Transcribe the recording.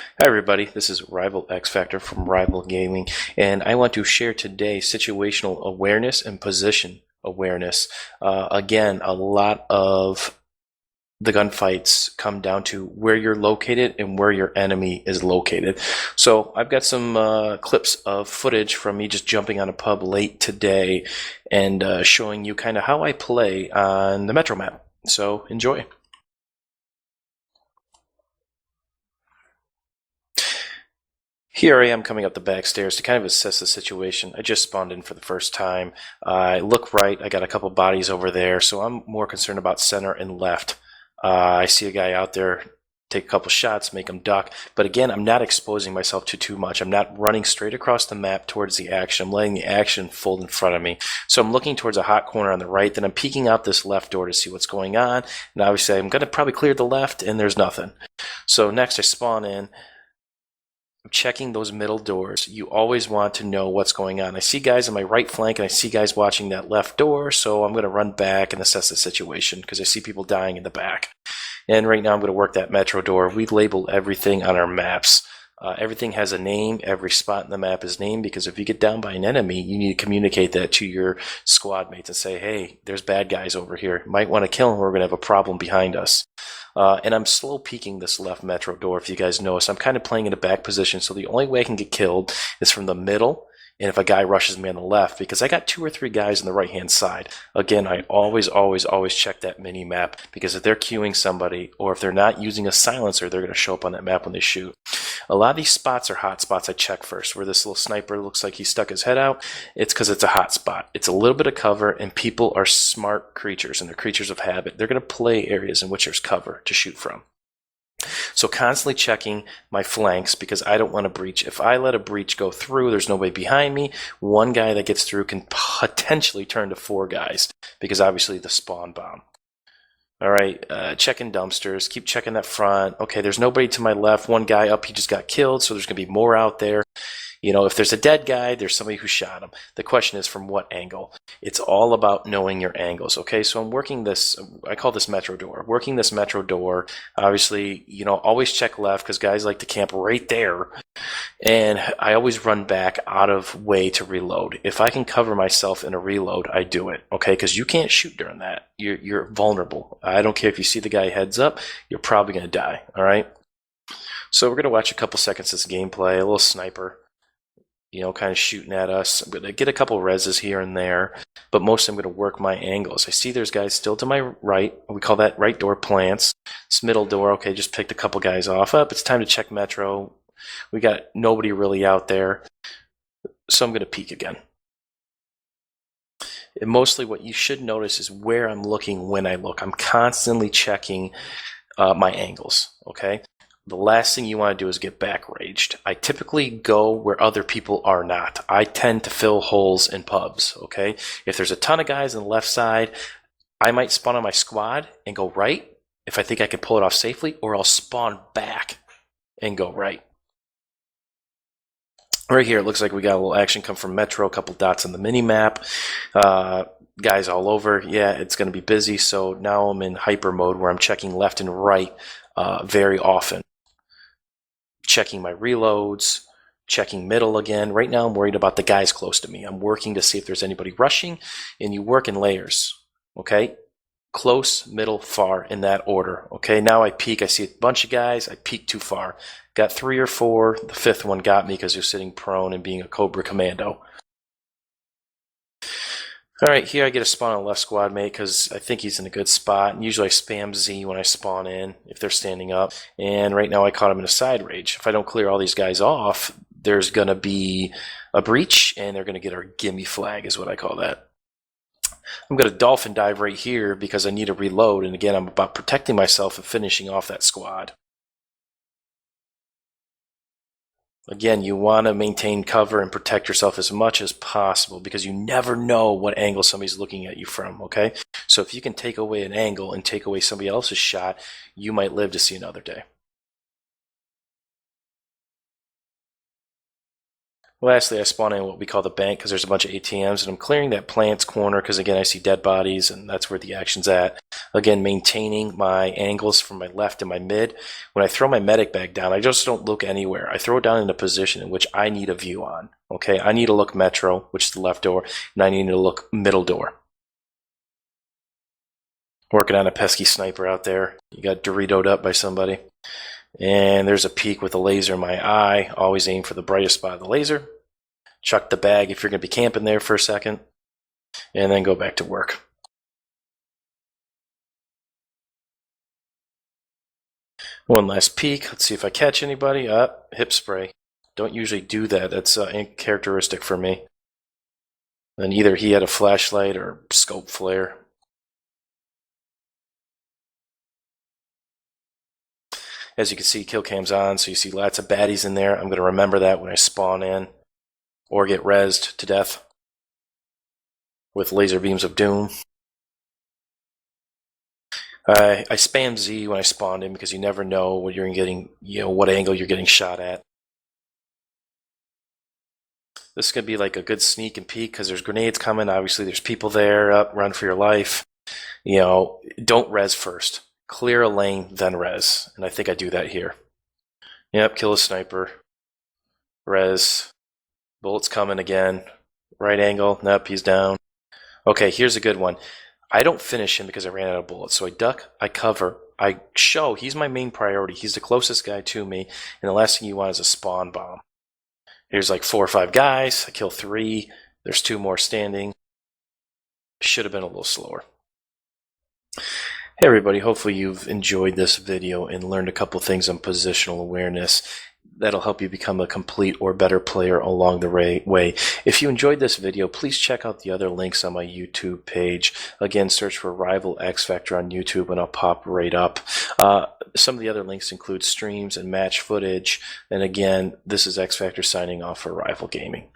Hi everybody, this is Rival X Factor from Rival Gaming, and I want to share today situational awareness and position awareness. Again, a lot of the gunfights come down to where you're located and where your enemy is located. So I've got some clips of footage from me just jumping on a pub late today and showing you kind of how I play on the Metro map. So enjoy. Here I am coming up the back stairs to kind of assess the situation. I just spawned in for the first time. I look right, I got a couple bodies over there, so I'm more concerned about center and left. I see a guy out there, take a couple shots, make him duck. But again, I'm not exposing myself to too much. I'm not running straight across the map towards the action. I'm letting the action fold in front of me. So I'm looking towards a hot corner on the right, then I'm peeking out this left door to see what's going on. And obviously I'm going to probably clear the left, and there's nothing. So next I spawn in. I'm checking those middle doors. You always want to know what's going on. I see guys on my right flank and I see guys watching that left door, so I'm going to run back and assess the situation because I see people dying in the back. And right now I'm going to work that metro door. We label everything on our maps. Everything has a name. Every spot in the map is named because if you get down by an enemy, you need to communicate that to your squad mates and say, hey, there's bad guys over here. You might want to kill them or we're going to have a problem behind us. And I'm slow peeking this left metro door, if you guys notice. I'm kind of playing in a back position, so the only way I can get killed is from the middle, and if a guy rushes me on the left, because I got 2 or 3 guys on the right-hand side. Again, I always check that mini-map, because if they're queuing somebody, or if they're not using a silencer, they're going to show up on that map when they shoot. A lot of these spots are hot spots I check first, where this little sniper looks like he stuck his head out. It's because it's a hot spot. It's a little bit of cover, and people are smart creatures, and they're creatures of habit. They're going to play areas in which there's cover to shoot from. So constantly checking my flanks because I don't want to breach. If I let a breach go through, there's nobody behind me. One guy that gets through can potentially turn to 4 guys because obviously the spawn bomb. All right, checking dumpsters, keep checking that front. Okay, there's nobody to my left. One guy up, he just got killed, so there's going to be more out there. You know, if there's a dead guy, there's somebody who shot him. The question is from what angle? It's all about knowing your angles, okay? So I'm working this, I call this metro door. Working this metro door, obviously, you know, always check left because guys like to camp right there. And I always run back out of way to reload. If I can cover myself in a reload, I do it, okay? Because you can't shoot during that. You're vulnerable. I don't care if you see the guy heads up, you're probably going to die, all right? So we're going to watch a couple seconds of this gameplay, a little sniper. You know, kind of shooting at us. I'm going to get a couple reses here and there, but mostly I'm going to work my angles. I see there's guys still to my right. We call that right door plants. This middle door, okay, just picked a couple guys off. Up, it's time to check metro. We got nobody really out there, so I'm going to peek again. And mostly what you should notice is where I'm looking when I look. I'm constantly checking my angles, okay? The last thing you want to do is get back raged. I typically go where other people are not. I tend to fill holes in pubs, okay? If there's a ton of guys on the left side, I might spawn on my squad and go right if I think I can pull it off safely, or I'll spawn back and go right. Right here, it looks like we got a little action come from Metro, a couple dots on the mini-map. Guys all over. Yeah, it's going to be busy, so now I'm in hyper mode where I'm checking left and right very often. Checking my reloads, checking middle again. Right now I'm worried about the guys close to me. I'm working to see if there's anybody rushing, and you work in layers, okay? Close, middle, far, in that order, okay? Now I peek, I see a bunch of guys, I peek too far. Got 3 or 4, the 5th one got me because they're sitting prone and being a Cobra Commando. All right, here I get a spawn on the left squad mate because I think he's in a good spot. And usually I spam Z when I spawn in if they're standing up. And right now I caught him in a side rage. If I don't clear all these guys off, there's going to be a breach and they're going to get our gimme flag is what I call that. I'm going to dolphin dive right here because I need to reload. And again, I'm about protecting myself and finishing off that squad. Again, you want to maintain cover and protect yourself as much as possible because you never know what angle somebody's looking at you from, okay? So if you can take away an angle and take away somebody else's shot, you might live to see another day. Lastly, I spawn in what we call the bank because there's a bunch of ATMs, and I'm clearing that plant's corner because, again, I see dead bodies, and that's where the action's at. Again, maintaining my angles from my left and my mid. When I throw my medic bag down, I just don't look anywhere. I throw it down in a position in which I need a view on. Okay, I need to look metro, which is the left door, and I need to look middle door. Working on a pesky sniper out there. You got Doritoed up by somebody. And there's a peek with a laser in my eye. Always aim for the brightest spot of the laser. Chuck the bag if you're going to be camping there for a second. And then go back to work. One last peek. Let's see if I catch anybody. Hip spray. Don't usually do that. That's uncharacteristic for me. And either he had a flashlight or scope flare. As you can see, kill cam's on, so you see lots of baddies in there. I'm going to remember that when I spawn in or get rezzed to death with laser beams of doom. I spam Z when I spawned in because you never know what you're getting, what angle you're getting shot at. This is going to be like a good sneak and peek because there's grenades coming. Obviously, there's people there. Run for your life. Don't res first. Clear a lane, then res. And I think I do that here. Yep, kill a sniper. Res. Bullets coming again. Right angle. Nope, he's down. Okay, here's a good one. I don't finish him because I ran out of bullets. So I duck, I cover, I show. He's my main priority. He's the closest guy to me. And the last thing you want is a spawn bomb. Here's like 4 or 5 guys. I kill 3. There's 2 more standing. Should have been a little slower. Hey everybody, hopefully you've enjoyed this video and learned a couple things on positional awareness. That'll help you become a complete or better player along the way. If you enjoyed this video, please check out the other links on my YouTube page. Again, search for Rival X Factor on YouTube and I'll pop right up. Some of the other links include streams and match footage. And again, this is X Factor signing off for Rival Gaming.